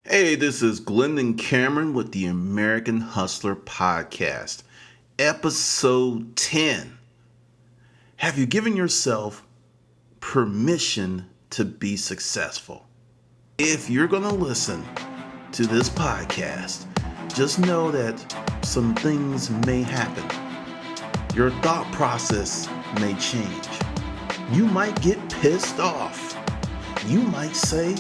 Hey, this is Glendon Cameron with the American Hustler Podcast, episode 10. Have you given yourself permission to be successful? If you're going to listen to this podcast, just know that some things may happen. Your thought process may change. You might get pissed off. You might say,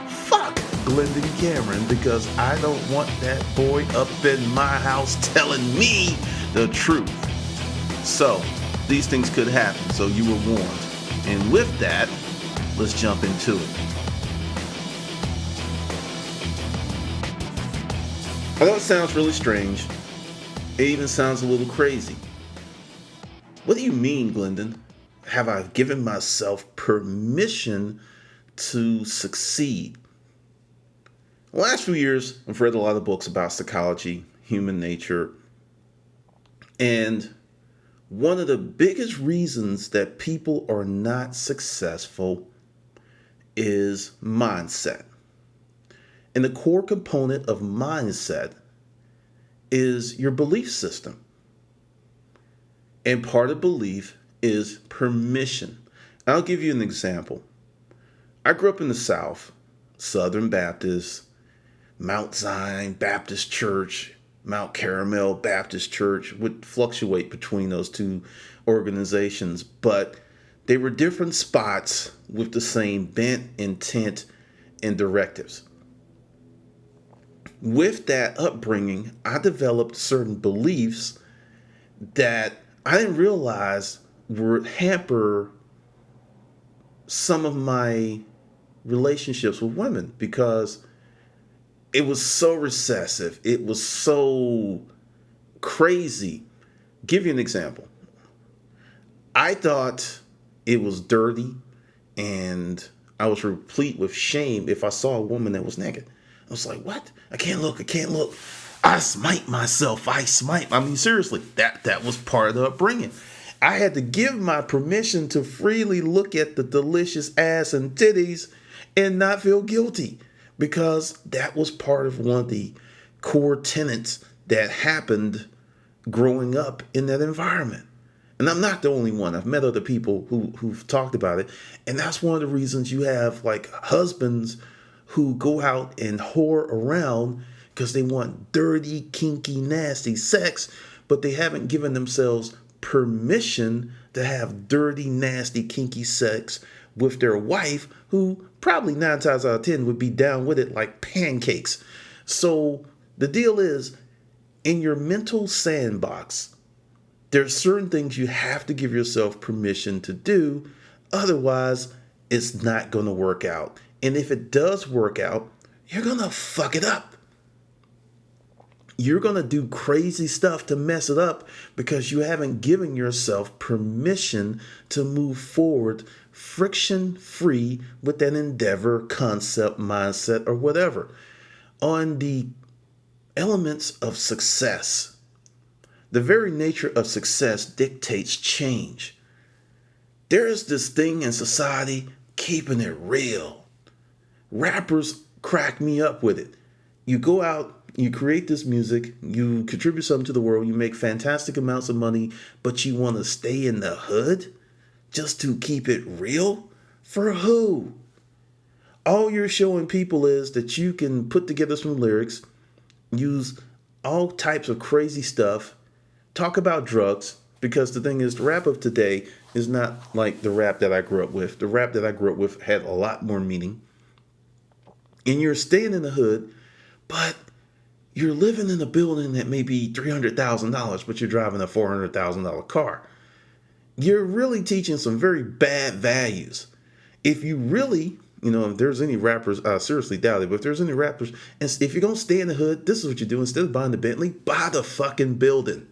fuck Glendon Cameron, because I don't want that boy up in my house telling me the truth. So, these things could happen, so you were warned. And with that, let's jump into it. I know it sounds really strange. It even sounds a little crazy. What do you mean, Glendon? Have I given myself permission to succeed? The last few years, I've read a lot of books about psychology, human nature, and one of the biggest reasons that people are not successful is mindset. And the core component of mindset is your belief system. And part of belief is permission. I'll give you an example. I grew up in the South, Southern Baptist, Mount Zion Baptist Church, Mount Carmel Baptist Church, would fluctuate between those two organizations, but they were different spots with the same bent, intent, and directives. With that upbringing, I developed certain beliefs that I didn't realize would hamper some of my relationships with women, because it was so recessive. It was so crazy. Give you an example. I thought it was dirty and I was replete with shame if I saw a woman that was naked. I was like, what? I can't look. I smite myself. I mean, seriously, that was part of the upbringing. I had to give my permission to freely look at the delicious ass and titties and not feel guilty, because that was part of one of the core tenets that happened growing up in that environment. And I'm not the only one. I've met other people who've talked about it. And that's one of the reasons you have like husbands who go out and whore around because they want dirty, kinky, nasty sex, but they haven't given themselves permission to have dirty, nasty, kinky sex with their wife, who probably 9 times out of 10 would be down with it like pancakes. So the deal is, in your mental sandbox, there's certain things you have to give yourself permission to do. Otherwise, it's not going to work out. And if it does work out, you're going to fuck it up. You're going to do crazy stuff to mess it up because you haven't given yourself permission to move forward friction-free with that endeavor, concept, mindset, or whatever. On the elements of success, the very nature of success dictates change. There is this thing in society, keeping it real. Rappers crack me up with it. You go out, you create this music, you contribute something to the world, you make fantastic amounts of money, but you want to stay in the hood just to keep it real? For who? All you're showing people is that you can put together some lyrics, use all types of crazy stuff, talk about drugs, because the thing is, the rap of today is not like the rap that I grew up with. The rap that I grew up with had a lot more meaning. And you're staying in the hood, but you're living in a building that may be $300,000, but you're driving a $400,000 car. You're really teaching some very bad values. If you really, if there's any rappers, I seriously doubt it, but if there's any rappers, and if you're going to stay in the hood, this is what you do. Instead of buying the Bentley, buy the fucking building.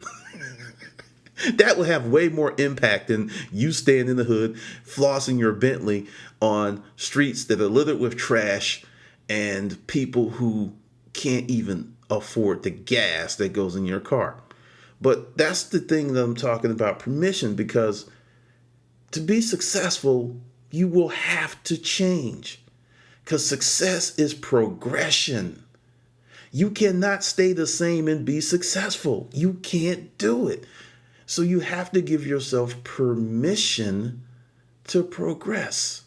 That will have way more impact than you staying in the hood, flossing your Bentley on streets that are littered with trash and people who can't even afford the gas that goes in your car. But that's the thing that I'm talking about, permission, because to be successful, you will have to change. because success is progression. You cannot stay the same and be successful. You can't do it. So you have to give yourself permission to progress,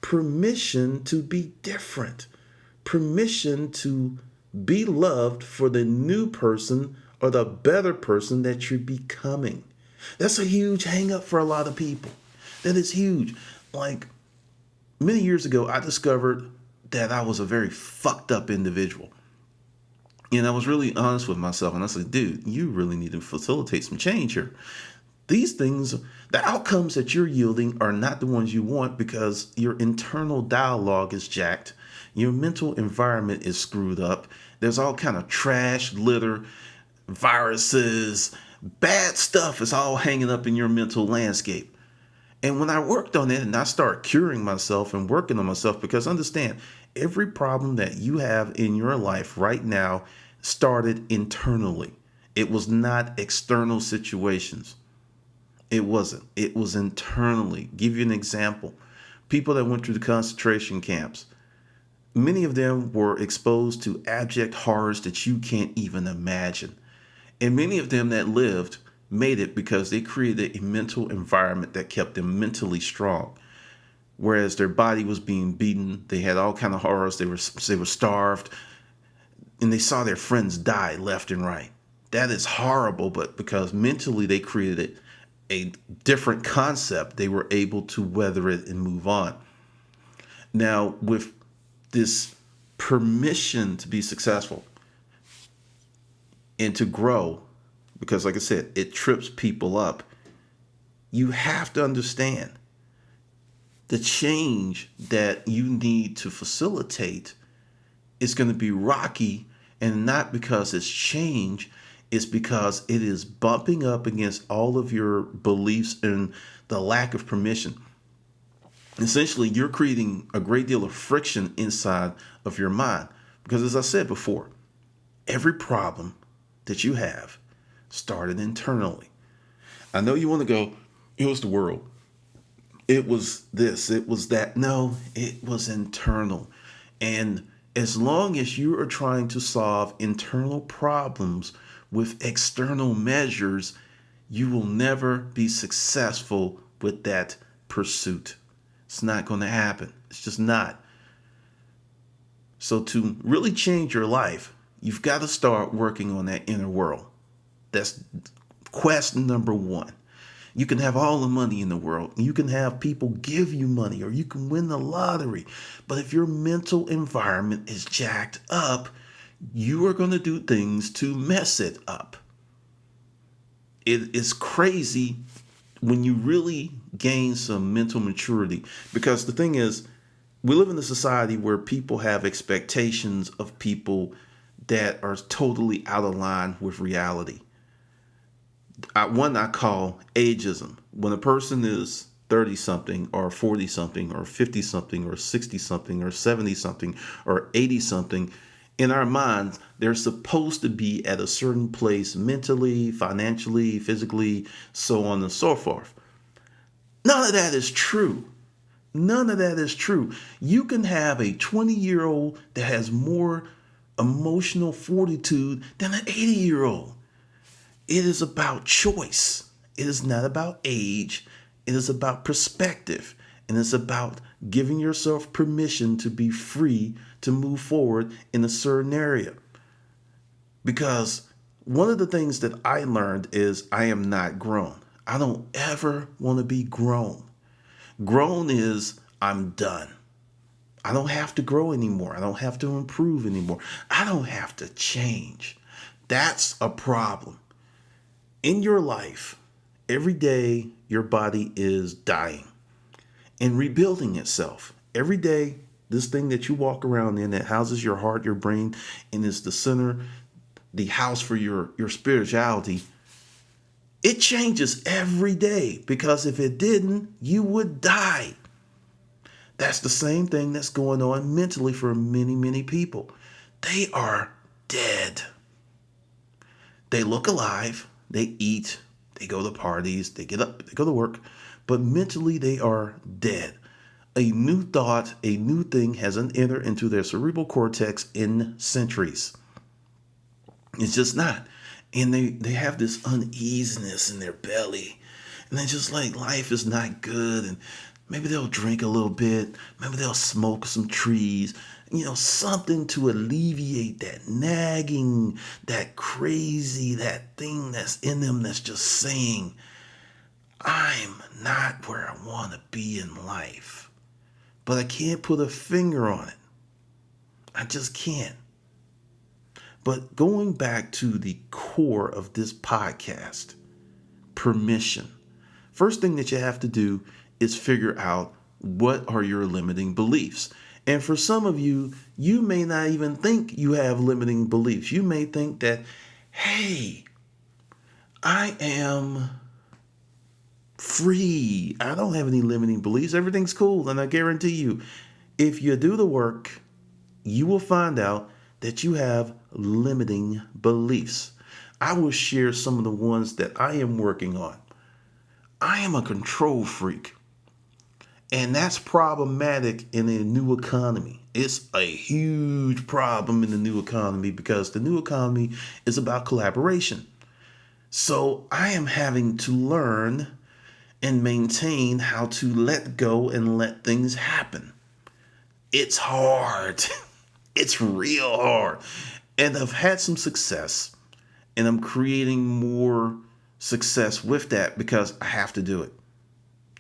permission to be different, permission to be loved for the new person or the better person that you're becoming. That's a huge hang up for a lot of people. That is huge. Like many years ago, I discovered that I was a very fucked up individual. And I was really honest with myself. And I said, dude, you really need to facilitate some change here. These things, the outcomes that you're yielding are not the ones you want because your internal dialogue is jacked. Your mental environment is screwed up. There's all kind of trash, litter, viruses, bad stuff is all hanging up in your mental landscape. And when I worked on it and I started curing myself and working on myself, because understand, every problem that you have in your life right now started internally. It was not external situations. It wasn't. It was internally. Give you an example. People that went through the concentration camps, many of them were exposed to abject horrors that you can't even imagine. And many of them that lived made it because they created a mental environment that kept them mentally strong. Whereas their body was being beaten, they had all kind of horrors. They were starved, and they saw their friends die left and right. That is horrible, but because mentally they created a different concept, they were able to weather it and move on. Now, with this permission to be successful and to grow, because like I said, it trips people up, you have to understand the change that you need to facilitate is going to be rocky, and not because it's change, it's because it is bumping up against all of your beliefs and the lack of permission. Essentially, you're creating a great deal of friction inside of your mind. Because as I said before, every problem that you have started internally. I know you want to go, it was the world. It was this, it was that. No, it was internal. And as long as you are trying to solve internal problems with external measures, you will never be successful with that pursuit. It's not going to happen. It's just not. So to really change your life, you've got to start working on that inner world. That's quest number one. You can have all the money in the world. You can have people give you money, or you can win the lottery. But if your mental environment is jacked up, you are going to do things to mess it up. It is crazy when you really gain some mental maturity. Because the thing is, we live in a society where people have expectations of people that are totally out of line with reality. One I call ageism. When a person is 30 something or 40 something or 50 something or 60 something or 70 something or 80 something, in our minds, they're supposed to be at a certain place mentally, financially, physically, so on and so forth. None of that is true. None of that is true. You can have a 20-year-old that has more emotional fortitude than an 80-year-old. It is about choice. It is not about age. It is about perspective. And it's about giving yourself permission to be free to move forward in a certain area. Because one of the things that I learned is I am not grown. I don't ever want to be grown. Grown is I'm done. I don't have to grow anymore. I don't have to improve anymore. I don't have to change. That's a problem. In your life, every day your body is dying and rebuilding itself. Every day, this thing that you walk around in that houses your heart, your brain, and is the center, the house for your spirituality, it changes every day, because if it didn't, you would die. That's the same thing that's going on mentally for many, many people. They are dead. They look alive. They eat, they go to parties, they get up, they go to work, but mentally they are dead. A new thought, a new thing hasn't entered into their cerebral cortex in centuries. It's just not. And they have this uneasiness in their belly. And they're just like, life is not good. And maybe they'll drink a little bit. Maybe they'll smoke some trees. Something to alleviate that nagging, that crazy, that thing that's in them that's just saying, I'm not where I want to be in life. But I can't put a finger on it. I just can't. But going back to the core of this podcast, permission. First thing that you have to do is figure out what are your limiting beliefs. And for some of you, you may not even think you have limiting beliefs. You may think that, hey, I am free. I don't have any limiting beliefs. Everything's cool. And I guarantee you, if you do the work, you will find out that you have limiting beliefs. I will share some of the ones that I am working on. I am a control freak. And that's problematic in a new economy. It's a huge problem in the new economy because the new economy is about collaboration. So I am having to learn and maintain how to let go and let things happen. It's hard. It's real hard. And I've had some success, and I'm creating more success with that because I have to do it.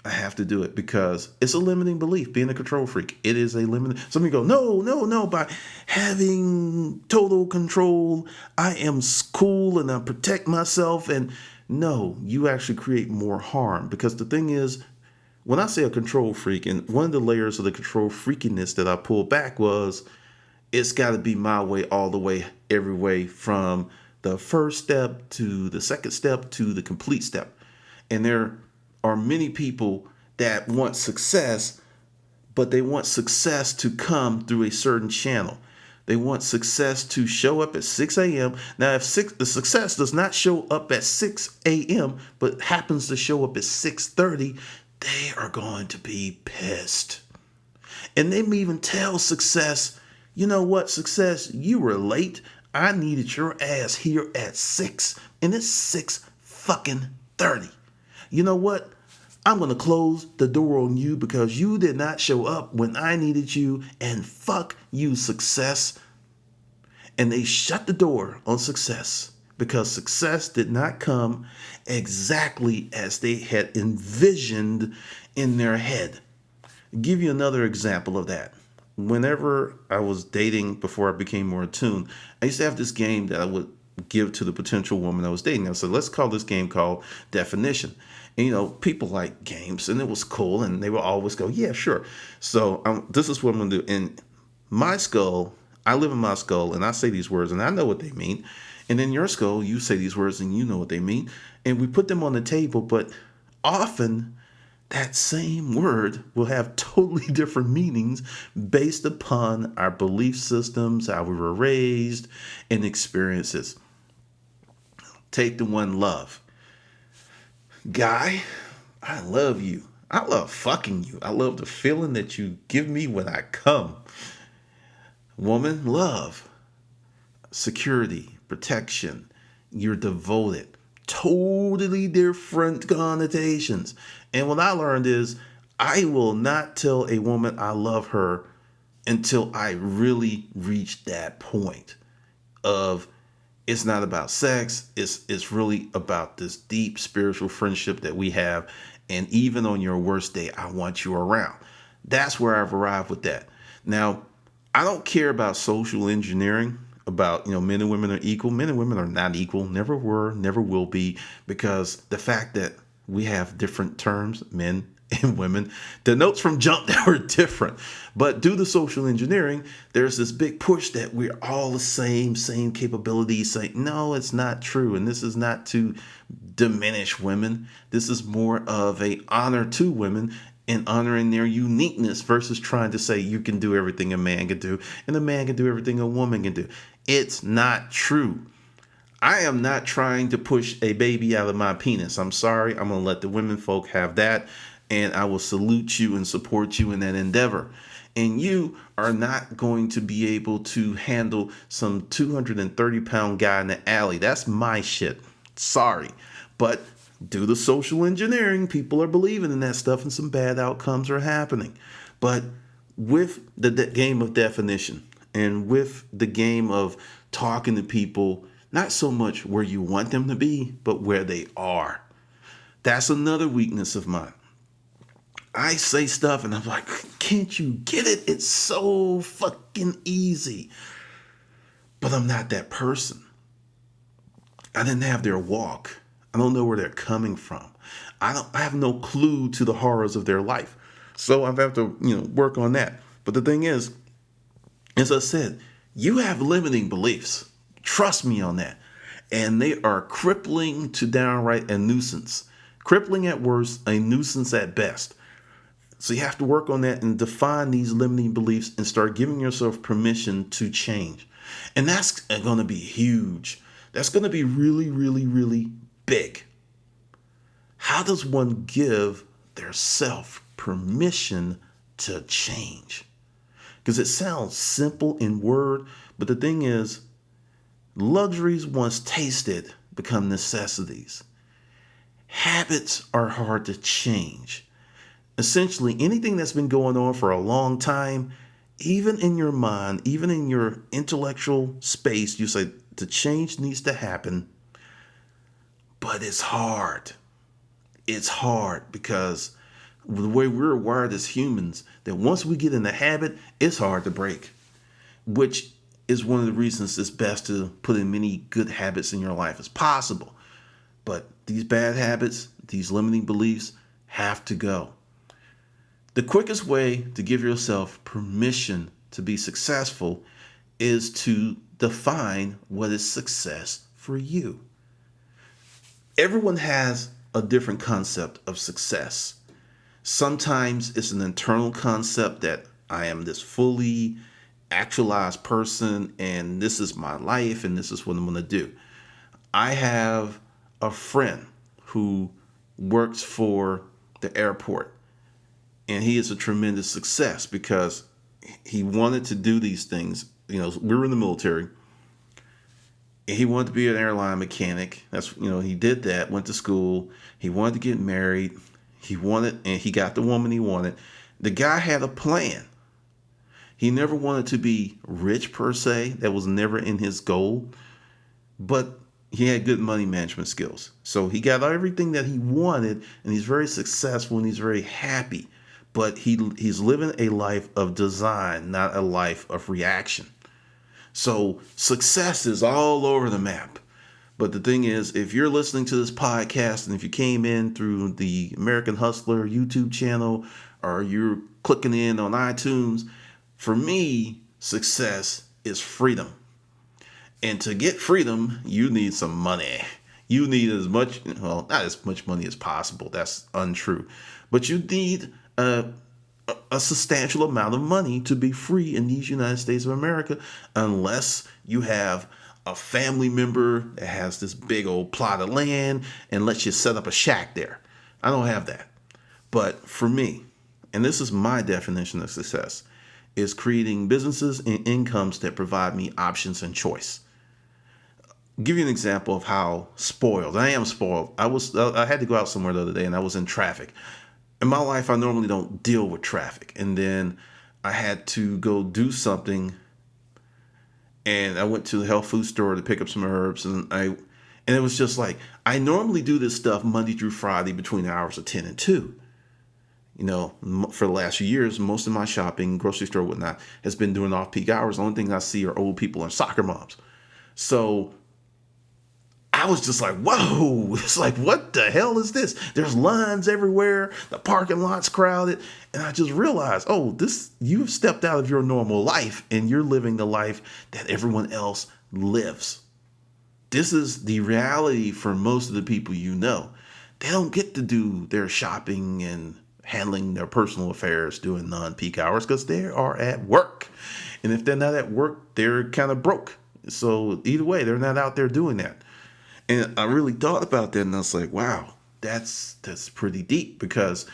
I have to do it because it's a limiting belief, being a control freak. It is a limiting. Some people go, no. By having total control, I am cool and I protect myself. And no, you actually create more harm because the thing is, when I say a control freak, and one of the layers of the control freakiness that I pulled back was, it's got to be my way all the way, every way from the first step to the second step to the complete step. And there are many people that want success, but they want success to come through a certain channel. They want success to show up at 6 a.m. Now, if the success does not show up at 6 a.m., but happens to show up at 6:30, they are going to be pissed. And they may even tell success, you know what, success, you were late. I needed your ass here at 6, and it's 6:30. You know what? I'm going to close the door on you because you did not show up when I needed you, and fuck you, success. And they shut the door on success because success did not come exactly as they had envisioned in their head. I'll give you another example of that. Whenever I was dating before I became more attuned, I used to have this game that I would give to the potential woman I was dating. I said, let's call this game called Definition. And, people like games, and it was cool, and they would always go, yeah, sure. So this is what I'm going to do. In my skull, I live in my skull, and I say these words, and I know what they mean. And in your skull, you say these words, and you know what they mean. And we put them on the table, but often that same word will have totally different meanings based upon our belief systems, how we were raised, and experiences. Take the one love. Guy, I love you. I love fucking you. I love the feeling that you give me when I come. Woman, love. Security, protection. You're devoted. Totally different connotations. And what I learned is I will not tell a woman I love her until I really reach that point of it's not about sex. It's really about this deep spiritual friendship that we have. And even on your worst day, I want you around. That's where I've arrived with that. Now, I don't care about social engineering, about, men and women are equal. Men and women are not equal, never were, never will be, because the fact that we have different terms, men and women, denotes from jump that we're different. But due to social engineering, there's this big push that we're all the same capabilities. No, it's not true. And this is not to diminish women. This is more of a honor to women and honoring their uniqueness versus trying to say you can do everything a man can do and a man can do everything a woman can do. It's not true. I am not trying to push a baby out of my penis. I'm sorry. I'm going to let the women folk have that. and I will salute you and support you in that endeavor. And you are not going to be able to handle some 230-pound guy in the alley. That's my shit. Sorry. But due to social engineering, people are believing in that stuff and some bad outcomes are happening. But with the game of definition and with the game of talking to people, not so much where you want them to be, but where they are. That's another weakness of mine. I say stuff and I'm like, can't you get it? It's so fucking easy. But I'm not that person. I didn't have their walk. I don't know where they're coming from. I have no clue to the horrors of their life. So I have to, work on that. But the thing is, as I said, you have limiting beliefs. Trust me on that. And they are crippling to downright a nuisance. Crippling at worst, a nuisance at best. So you have to work on that and define these limiting beliefs and start giving yourself permission to change. And that's going to be huge. That's going to be really, really, really big. How does one give their self permission to change? Because it sounds simple in word, but the thing is, luxuries once tasted become necessities. Habits are hard to change. Essentially, anything that's been going on for a long time, even in your mind, even in your intellectual space, you say the change needs to happen. But it's hard. It's hard because the way we're wired as humans, that once we get in the habit, it's hard to break, which is one of the reasons it's best to put in many good habits in your life as possible. But these bad habits, these limiting beliefs have to go. The quickest way to give yourself permission to be successful is to define what is success for you. Everyone has a different concept of success. Sometimes it's an internal concept that I am this fully actualized person and this is my life and this is what I'm going to do. I have a friend who works for the airport. And he is a tremendous success because he wanted to do these things. We were in the military. And he wanted to be an airline mechanic. He did that, went to school. He wanted to get married. And he got the woman he wanted. The guy had a plan. He never wanted to be rich per se. That was never in his goal. But he had good money management skills. So he got everything that he wanted. And he's very successful and he's very happy. But he's living a life of design, not a life of reaction. So success is all over the map. But the thing is, if you're listening to this podcast and if you came in through the American Hustler YouTube channel or you're clicking in on iTunes, for me, success is freedom. And to get freedom, you need some money. You need not as much money as possible. That's untrue. But you need a substantial amount of money to be free in these United States of America, unless you have a family member that has this big old plot of land and lets you set up a shack there. I don't have that. But for me, and this is my definition of success, is creating businesses and incomes that provide me options and choice. I'll give you an example of how spoiled I am. Spoiled. I had to go out somewhere the other day and I was in traffic. In my life, I normally don't deal with traffic. And then I had to go do something. And I went to the health food store to pick up some herbs. And it was just like, I normally do this stuff Monday through Friday between the hours of 10 and 2. For the last few years, most of my shopping, grocery store, whatnot, has been during off-peak hours. The only thing I see are old people and soccer moms. So I was just like, whoa, it's like, what the hell is this? There's lines everywhere. The parking lot's crowded. And I just realized, you've stepped out of your normal life and you're living the life that everyone else lives. This is the reality for most of the people you know. They don't get to do their shopping and handling their personal affairs during non-peak hours because they are at work. And if they're not at work, they're kind of broke. So either way, they're not out there doing that. And I really thought about that and I was like, wow, that's pretty deep because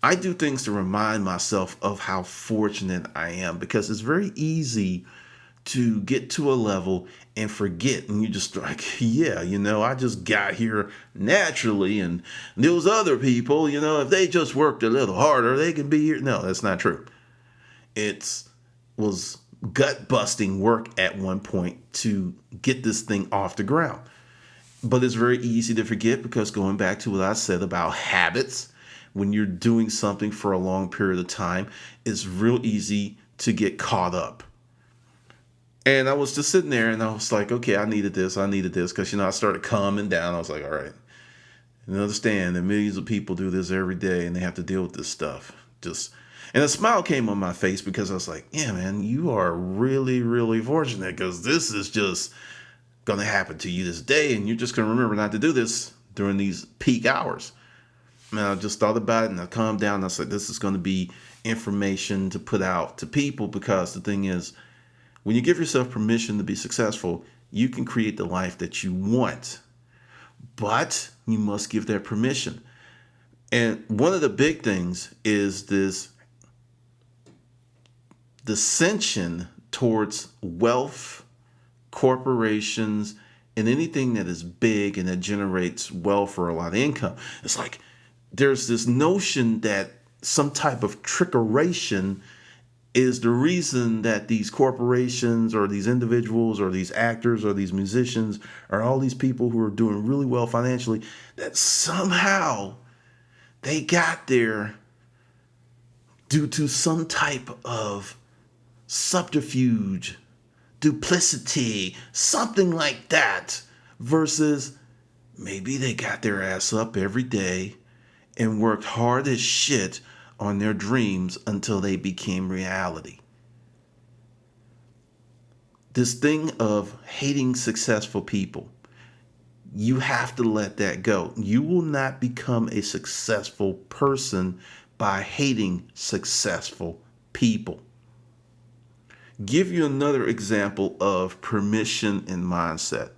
I do things to remind myself of how fortunate I am, because it's very easy to get to a level and forget, and you just like, yeah, I just got here naturally, and those other people, if they just worked a little harder, they could be here. No, that's not true. It was gut busting work at one point to get this thing off the ground. But it's very easy to forget, because going back to what I said about habits, when you're doing something for a long period of time, it's real easy to get caught up. And I was just sitting there and I was like, okay, I needed this. Because, I started calming down. I was like, all right, and understand that millions of people do this every day and they have to deal with this stuff. And a smile came on my face, because I was like, yeah, man, you are really, really fortunate, because this is just going to happen to you this day. And you're just going to remember not to do this during these peak hours. And I just thought about it and I calmed down. And I was like, this is going to be information to put out to people, because the thing is, when you give yourself permission to be successful, you can create the life that you want. But you must give that permission. And one of the big things is this dissension towards wealth, corporations, and anything that is big and that generates wealth or a lot of income. It's like there's this notion that some type of trickeration is the reason that these corporations or these individuals or these actors or these musicians or all these people who are doing really well financially, that somehow they got there due to some type of subterfuge, duplicity, something like that, versus maybe they got their ass up every day and worked hard as shit on their dreams until they became reality. This thing of hating successful people, you have to let that go. You will not become a successful person by hating successful people. Give you another example of permission and mindset.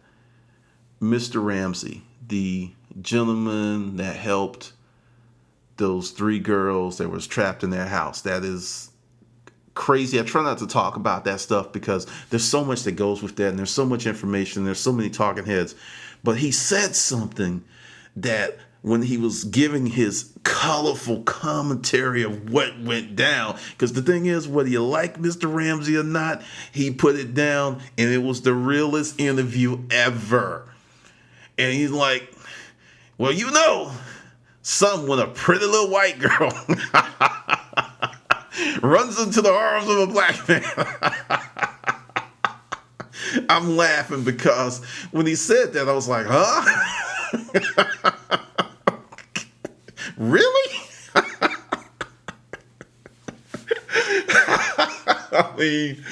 Mr. Ramsey, the gentleman that helped those 3 girls that was trapped in their house. That is crazy. I try not to talk about that stuff because there's so much that goes with that, and there's so much information, there's so many talking heads. But he said something that when he was giving his colorful commentary of what went down, because the thing is, whether you like Mr. Ramsey or not, he put it down, and it was the realest interview ever. And he's like, well, some with a pretty little white girl runs into the arms of a black man. I'm laughing because when he said that, I was like, huh? Really? I mean,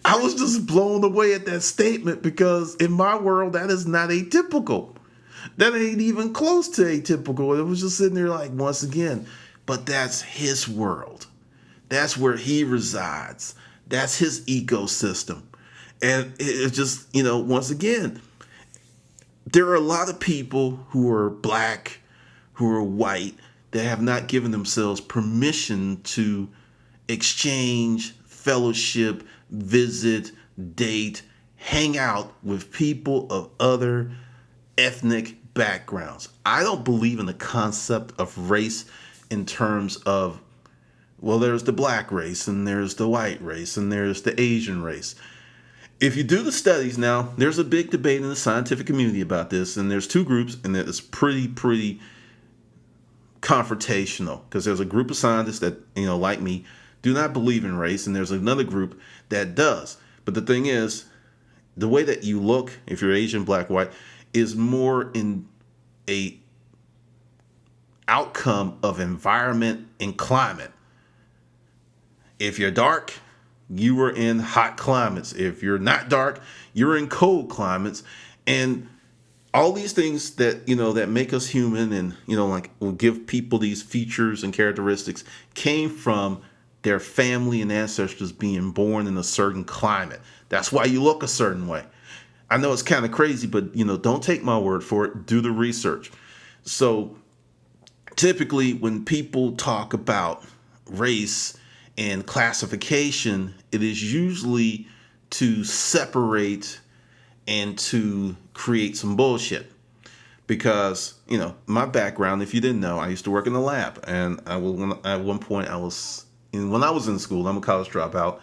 I was just blown away at that statement, because in my world, that is not atypical. That ain't even close to atypical. It was just sitting there like, once again, but that's his world. That's where he resides. That's his ecosystem. And it's just, once again, there are a lot of people who are black, who are white, that have not given themselves permission to exchange, fellowship, visit, date, hang out with people of other ethnic backgrounds. I don't believe in the concept of race in terms of, well, there's the black race and there's the white race and there's the Asian race. If you do the studies now, there's a big debate in the scientific community about this, and there's 2 groups, and it's pretty confrontational, because there's a group of scientists that, like me, do not believe in race, and there's another group that does. But the thing is, the way that you look, if you're Asian, black, white, is more in a outcome of environment and climate. If you're dark, you are in hot climates. If you're not dark, you're in cold climates. And all these things that, that make us human and, like will give people these features and characteristics came from their family and ancestors being born in a certain climate. That's why you look a certain way. I know it's kind of crazy, but, don't take my word for it. Do the research. So typically when people talk about race and classification, it is usually to separate and to create some bullshit. Because, my background, if you didn't know, I used to work in the lab. And at one point, when I was in school, I'm a college dropout,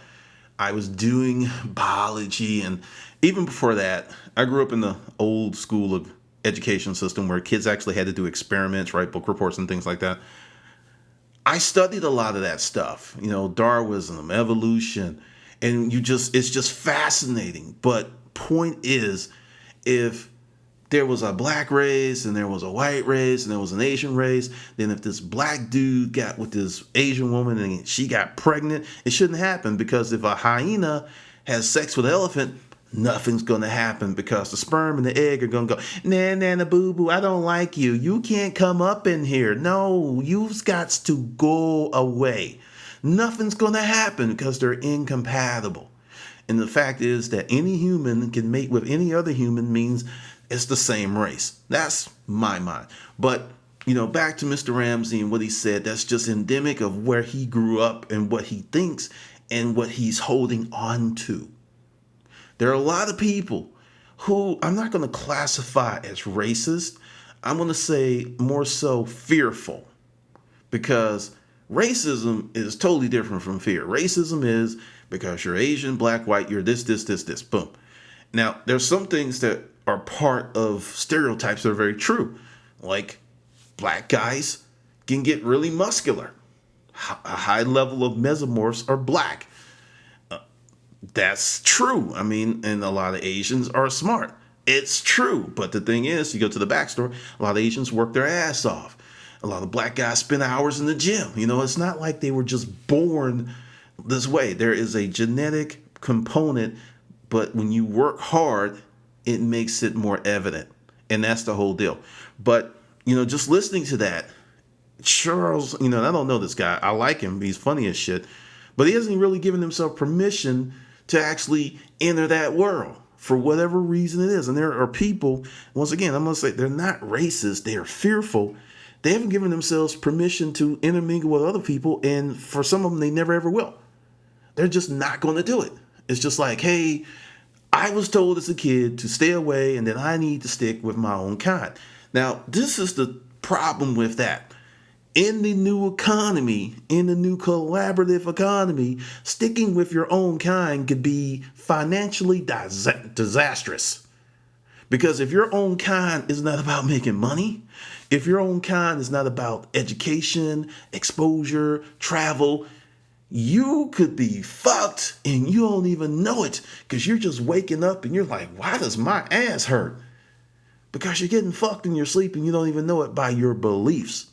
I was doing biology. And even before that, I grew up in the old school of education system where kids actually had to do experiments, write book reports and things like that. I studied a lot of that stuff, Darwinism, evolution, and it's just fascinating. But point is, if there was a black race and there was a white race and there was an Asian race, then if this black dude got with this Asian woman and she got pregnant, it shouldn't happen, because if a hyena has sex with an elephant, nothing's going to happen, because the sperm and the egg are going to go, nah, nah, boo boo, I don't like you. You can't come up in here. No, you've got to go away. Nothing's going to happen because they're incompatible. And the fact is that any human can mate with any other human means it's the same race. That's my mind. But, back to Mr. Ramsey and what he said, that's just endemic of where he grew up and what he thinks and what he's holding on to. There are a lot of people who I'm not going to classify as racist. I'm going to say more so fearful, because racism is totally different from fear. Racism is because you're Asian, black, white, you're this, boom. Now, there's some things that are part of stereotypes that are very true. Like, black guys can get really muscular. A high level of mesomorphs are black. That's true. And a lot of Asians are smart. It's true. But the thing is, you go to the backstory, a lot of Asians work their ass off. A lot of black guys spend hours in the gym. It's not like they were just born this way. There is a genetic component, but when you work hard, it makes it more evident. And that's the whole deal. But, just listening to that, Charles, I don't know this guy. I like him. He's funny as shit. But he hasn't really given himself permission to actually enter that world for whatever reason it is. And there are people, once again, I'm going to say they're not racist. They are fearful. They haven't given themselves permission to intermingle with other people. And for some of them, they never ever will. They're just not going to do it. It's just like, hey, I was told as a kid to stay away and that I need to stick with my own kind. Now, this is the problem with that. In the new economy, in the new collaborative economy, sticking with your own kind could be financially disastrous. Because if your own kind is not about making money, if your own kind is not about education, exposure, travel, you could be fucked and you don't even know it, because you're just waking up and you're like, why does my ass hurt? Because you're getting fucked in your sleep and you don't even know it by your beliefs.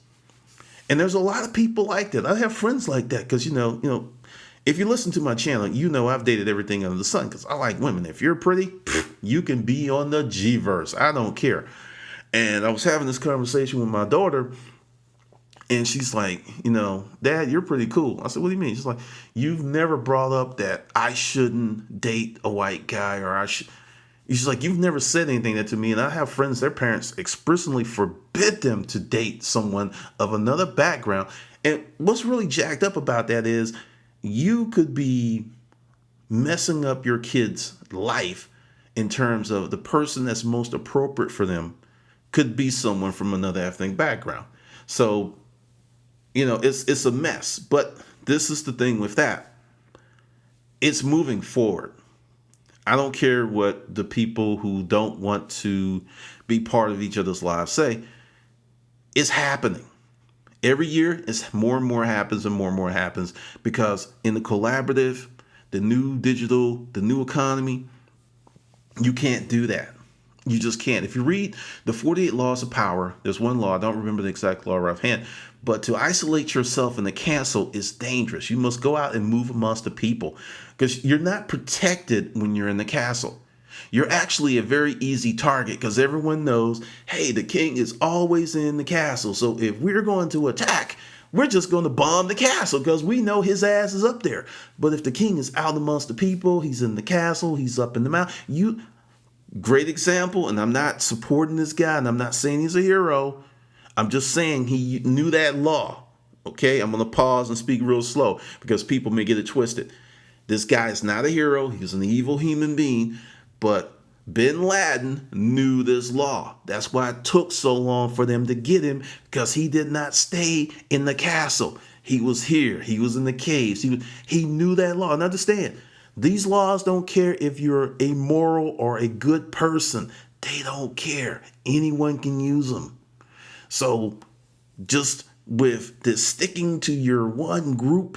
And there's a lot of people like that. I have friends like that because, if you listen to my channel, I've dated everything under the sun because I like women. If you're pretty, you can be on the G-verse. I don't care. And I was having this conversation with my daughter, and she's like, Dad, you're pretty cool. I said, what do you mean? She's like, you've never brought up that I shouldn't date a white guy, or she's like, you've never said anything that to me. And I have friends, their parents expressly forbid them to date someone of another background. And what's really jacked up about that is you could be messing up your kid's life in terms of the person that's most appropriate for them could be someone from another ethnic background. So, it's a mess. But this is the thing with that. It's moving forward. I don't care what the people who don't want to be part of each other's lives say. It's happening. Every year, it's more and more happens and more happens, because in the collaborative, the new digital, the new economy, you can't do that. You just can't. If you read the 48 Laws of Power, there's one law, I don't remember the exact law right offhand, but to isolate yourself in the castle is dangerous. You must go out and move amongst the people, because you're not protected when you're in the castle. You're actually a very easy target, because everyone knows, hey, the king is always in the castle. So if we're going to attack, we're just going to bomb the castle because we know his ass is up there. But if the king is out amongst the people, he's in the castle, he's up in the mountain. Great example, and I'm not supporting this guy, and I'm not saying he's a hero. I'm just saying he knew that law. Okay, I'm going to pause and speak real slow because people may get it twisted. This guy is not a hero. He's an evil human being, but Bin Laden knew this law. That's why it took so long for them to get him, because he did not stay in the castle. He was here. He was in the caves. He knew that law. And understand, these laws don't care if you're a moral or a good person. They don't care. Anyone can use them. So just with this sticking to your one group,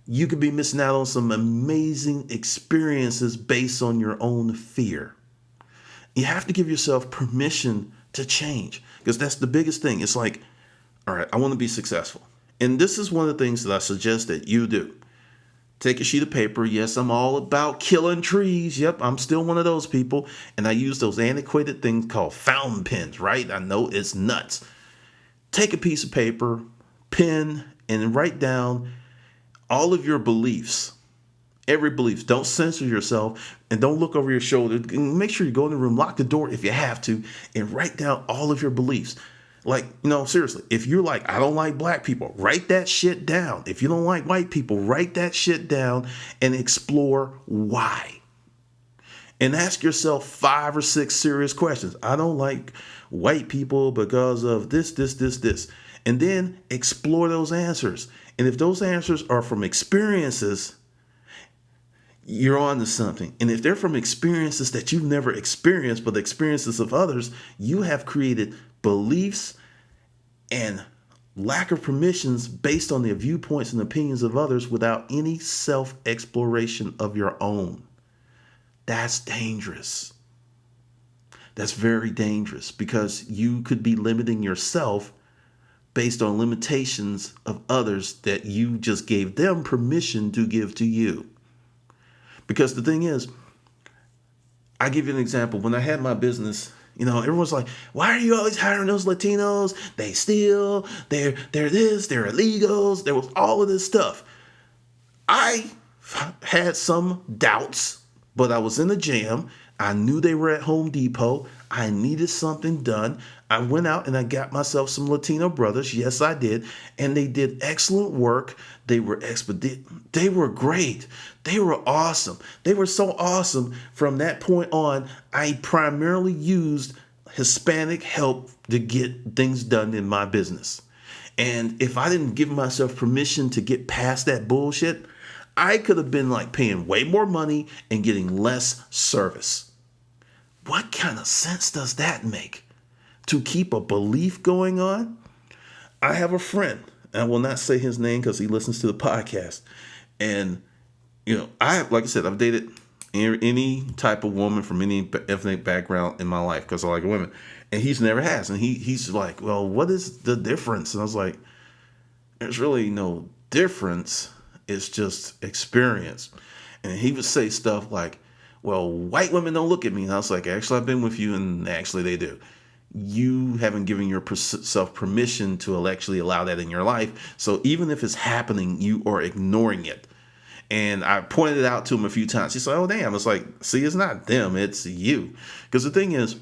you could be missing out on some amazing experiences based on your own fear. You have to give yourself permission to change, because that's the biggest thing. It's like, all right, I want to be successful. And this is one of the things that I suggest that you do. Take a sheet of paper. Yes, I'm all about killing trees. Yep, I'm still one of those people. And I use those antiquated things called fountain pens, right? I know it's nuts. Take a piece of paper, pen, and write down all of your beliefs. Every belief. Don't censor yourself and don't look over your shoulder. Make sure you go in the room, lock the door if you have to, and write down all of your beliefs. Like, seriously, if you're like, I don't like black people, write that shit down. If you don't like white people, write that shit down and explore why. And ask yourself 5 or 6 serious questions. I don't like white people because of this. And then explore those answers. And if those answers are from experiences, you're on to something. And if they're from experiences that you've never experienced, but the experiences of others, you have created beliefs and lack of permissions based on the viewpoints and opinions of others without any self-exploration of your own. That's dangerous. That's very dangerous, because you could be limiting yourself based on limitations of others that you just gave them permission to give to you. Because the thing is, I give you an example. When I had my business, everyone's like, why are you always hiring those Latinos? They steal, they're this, they're illegals. There was all of this stuff. I had some doubts, but I was in a jam. I knew they were at Home Depot. I needed something done. I went out and I got myself some Latino brothers. Yes, I did. And they did excellent work. They were expedite. They were great. They were awesome. They were so awesome. From that point on, I primarily used Hispanic help to get things done in my business. And if I didn't give myself permission to get past that bullshit, I could have been like paying way more money and getting less service. What kind of sense does that make? To keep a belief going on? I have a friend, and I will not say his name because he listens to the podcast. And, like I said, I've dated any type of woman from any ethnic background in my life because I like women. And he's never has. And he's like, well, what is the difference? And I was like, there's really no difference. It's just experience. And he would say stuff like, well, white women don't look at me. And I was like, actually, I've been with you, and actually they do. You haven't given yourself permission to actually allow that in your life. So even if it's happening, you are ignoring it. And I pointed it out to him a few times. He's like, oh, damn. It's like, see, it's not them. It's you. Because the thing is,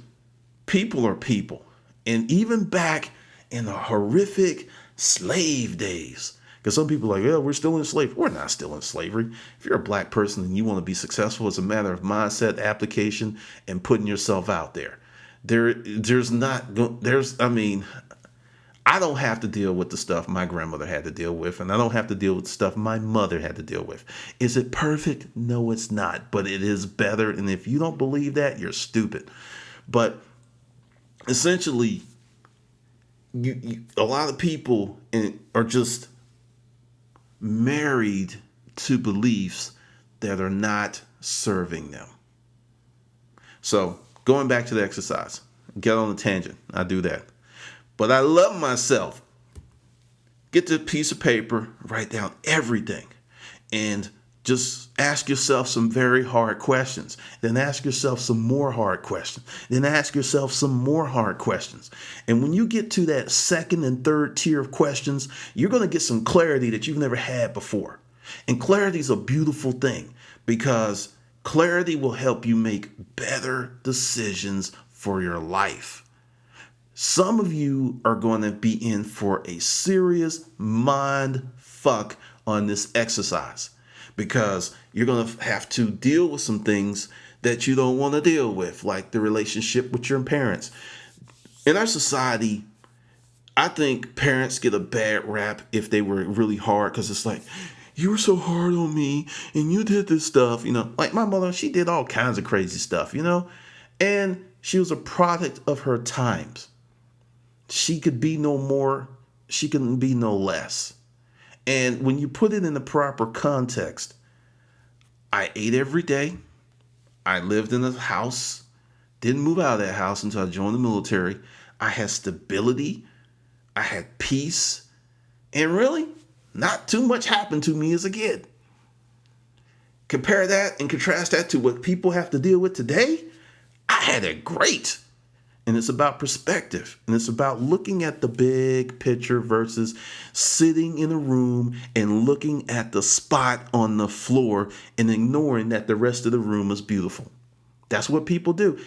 people are people. And even back in the horrific slave days, because some people are like, yeah, we're still in slavery. We're not still in slavery. If you're a black person and you want to be successful, it's a matter of mindset, application, and putting yourself out there. I don't have to deal with the stuff my grandmother had to deal with, and I don't have to deal with the stuff my mother had to deal with. Is it perfect? No, it's not, but it is better. And if you don't believe that, you're stupid. But essentially, a lot of people are just married to beliefs that are not serving them. So going back to the exercise, get on a tangent. I do that. But I love myself. Get the piece of paper, write down everything, and just ask yourself some very hard questions. Then ask yourself some more hard questions. Then ask yourself some more hard questions. And when you get to that second and third tier of questions, you're going to get some clarity that you've never had before. And clarity is a beautiful thing, because clarity will help you make better decisions for your life. Some of you are going to be in for a serious mind fuck on this exercise because you're going to have to deal with some things that you don't want to deal with, like the relationship with your parents. In our society, I think parents get a bad rap if they were really hard because it's like, you were so hard on me and you did this stuff, like my mother, she did all kinds of crazy stuff, and she was a product of her times. She could be no more, she can be no less. And when you put it in the proper context, I ate every day. I lived in a house, didn't move out of that house until I joined the military. I had stability. I had peace. And really, not too much happened to me as a kid. Compare that and contrast that to what people have to deal with today. I had it great. And it's about perspective. And it's about looking at the big picture versus sitting in a room and looking at the spot on the floor and ignoring that the rest of the room is beautiful. That's what people do.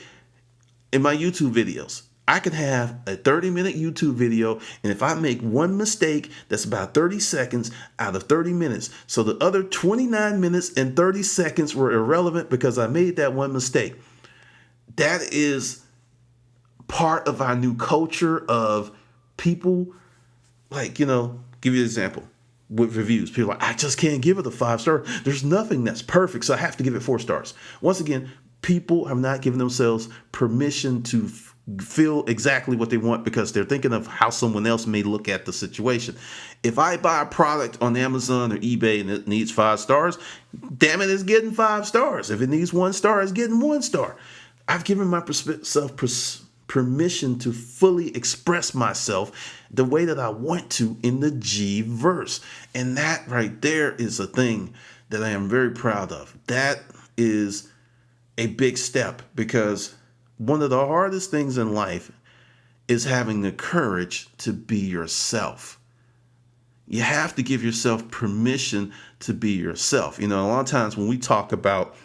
In my YouTube videos, I can have a 30-minute YouTube video, and if I make one mistake, that's about 30 seconds out of 30 minutes. So the other 29 minutes and 30 seconds were irrelevant because I made that one mistake. That is part of our new culture of people, like, give you an example with reviews. People are like, I just can't give it a 5 star. There's nothing that's perfect, so I have to give it 4 stars. Once again, people have not given themselves permission to feel exactly what they want because they're thinking of how someone else may look at the situation. If I buy a product on Amazon or eBay and it needs 5 stars, damn it, it's getting 5 stars. If it needs 1 star, it's getting 1 star. I've given myself permission to fully express myself the way that I want to in the G verse. And that right there is a thing that I am very proud of. That is a big step because one of the hardest things in life is having the courage to be yourself. You have to give yourself permission to be yourself. A lot of times when we talk about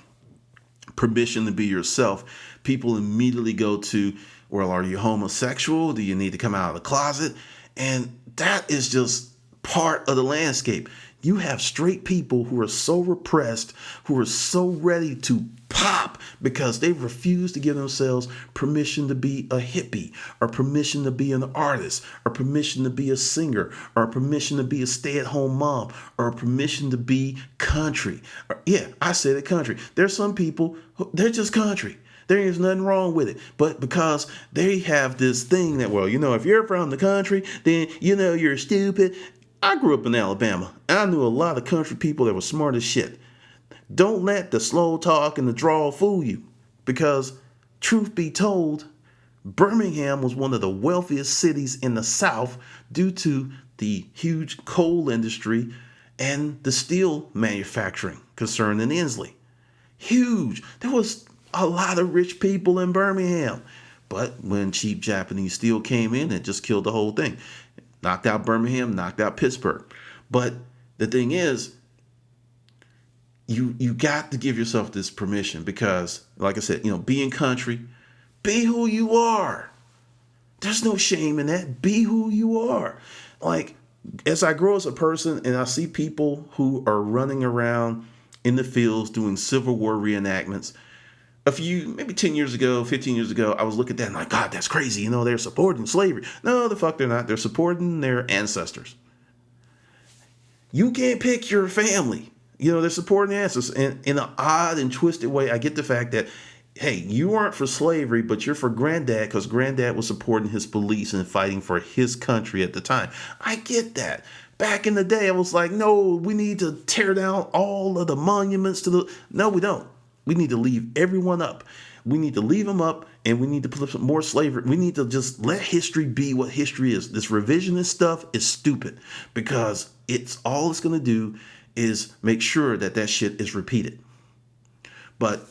permission to be yourself, people immediately go to, well, are you homosexual? Do you need to come out of the closet? And that is just part of the landscape. You have straight people who are so repressed, who are so ready to pop because they refuse to give themselves permission to be a hippie, or permission to be an artist, or permission to be a singer, or permission to be a stay-at-home mom, or permission to be country. Yeah, I said it, country. There's some people, they're just country. There is nothing wrong with it. But because they have this thing that, well, if you're from the country, then you're stupid. I grew up in Alabama, and I knew a lot of country people that were smart as shit. Don't let the slow talk and the drawl fool you, because truth be told, Birmingham was one of the wealthiest cities in the South due to the huge coal industry and the steel manufacturing concern in Inslee. Huge. There was a lot of rich people in Birmingham. But when cheap Japanese steel came in, it just killed the whole thing. Knocked out Birmingham, knocked out Pittsburgh. But the thing is, you got to give yourself this permission because, like I said, being country, be who you are. There's no shame in that. Be who you are. Like, as I grow as a person and I see people who are running around in the fields doing Civil War reenactments, maybe 10 years ago, 15 years ago, I was looking at that and like, God, that's crazy. They're supporting slavery. No, the fuck they're not. They're supporting their ancestors. You can't pick your family. They're supporting the ancestors. And in an odd and twisted way, I get the fact that, hey, you aren't for slavery, but you're for granddad because granddad was supporting his beliefs and fighting for his country at the time. I get that. Back in the day, I was like, no, we need to tear down all of the monuments to the... No, we don't. We need to leave everyone up. We need to leave them up, and we need to put some more slavery. We need to just let history be what history is. This revisionist stuff is stupid because all it's going to do is make sure that shit is repeated. But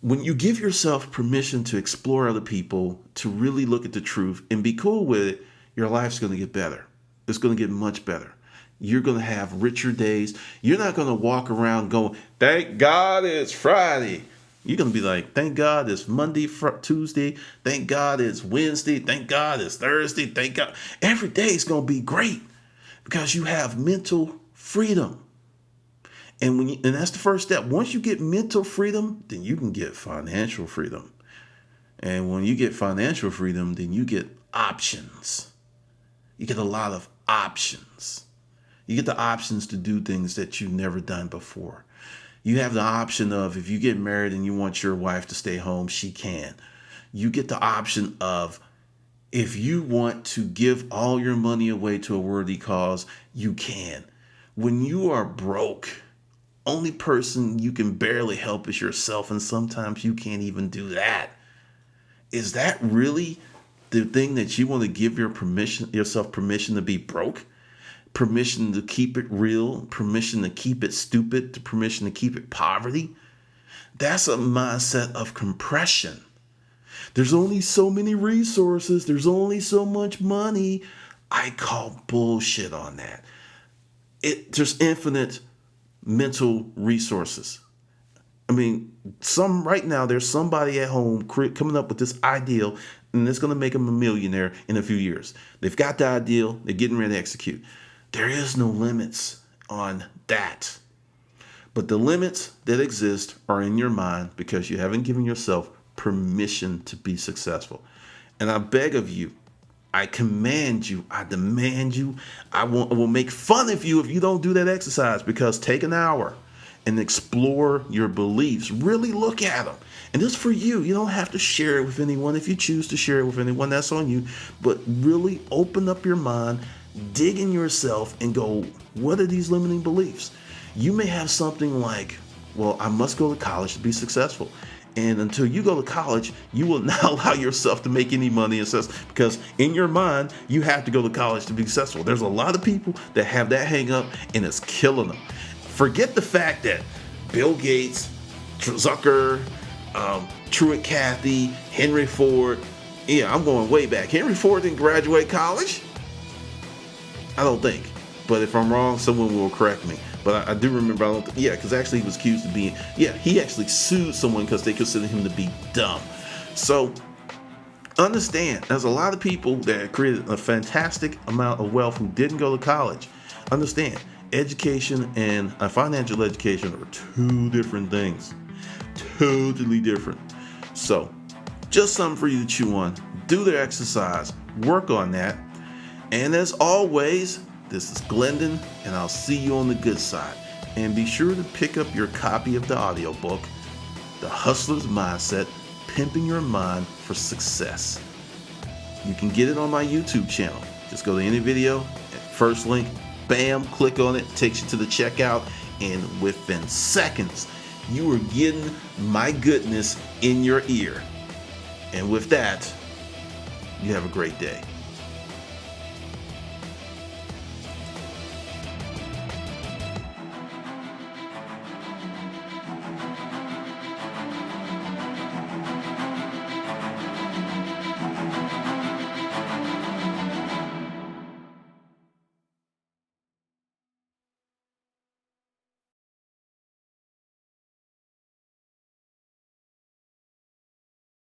when you give yourself permission to explore other people, to really look at the truth and be cool with it, your life's going to get better. It's going to get much better. You're going to have richer days. You're not going to walk around going, thank God it's Friday. You're going to be like, thank God it's Monday, Tuesday. Thank God it's Wednesday. Thank God it's Thursday. Thank God. Every day is going to be great because you have mental freedom. And and that's the first step. Once you get mental freedom, then you can get financial freedom. And when you get financial freedom, then you get options. You get a lot of options. You get the options to do things that you've never done before. You have the option of, if you get married and you want your wife to stay home, she can. You get the option of, if you want to give all your money away to a worthy cause, you can. When you are broke, only person you can barely help is yourself, and sometimes you can't even do that. Is that really the thing that you want to give yourself permission to be broke? Permission to keep it real, permission to keep it stupid, permission to keep it poverty? That's a mindset of compression. There's only so many resources. There's only so much money. I call bullshit on that. There's infinite mental resources. I mean, right now there's somebody at home coming up with this ideal, and it's going to make them a millionaire in a few years. They've got the ideal. They're getting ready to execute. There is no limits on that. But the limits that exist are in your mind because you haven't given yourself permission to be successful. And I beg of you, I command you, I demand you, I will make fun of you if you don't do that exercise, because take an hour and explore your beliefs. Really look at them. And this is for you. You don't have to share it with anyone. If you choose to share it with anyone, that's on you. But really open up your mind, dig in yourself, and go, what are these limiting beliefs? You may have something like, well, I must go to college to be successful. And until you go to college, you will not allow yourself to make any money because in your mind, you have to go to college to be successful. There's a lot of people that have that hang up, and it's killing them. Forget the fact that Bill Gates, Zucker, Truett Cathy, Henry Ford. Yeah, I'm going way back. Henry Ford didn't graduate college. I don't think. But if I'm wrong, someone will correct me. But I do remember, because actually he was accused of being, he actually sued someone because they considered him to be dumb. So understand, there's a lot of people that created a fantastic amount of wealth who didn't go to college. Understand, education and financial education are two different things. Totally different. So just something for you to chew on. Do the exercise. Work on that. And as always, this is Glendon, and I'll see you on the good side. And be sure to pick up your copy of the audiobook, The Hustler's Mindset, Pimping Your Mind for Success. You can get it on my YouTube channel. Just go to any video, first link, bam, click on it, takes you to the checkout, and within seconds, you are getting my goodness in your ear. And with that, you have a great day.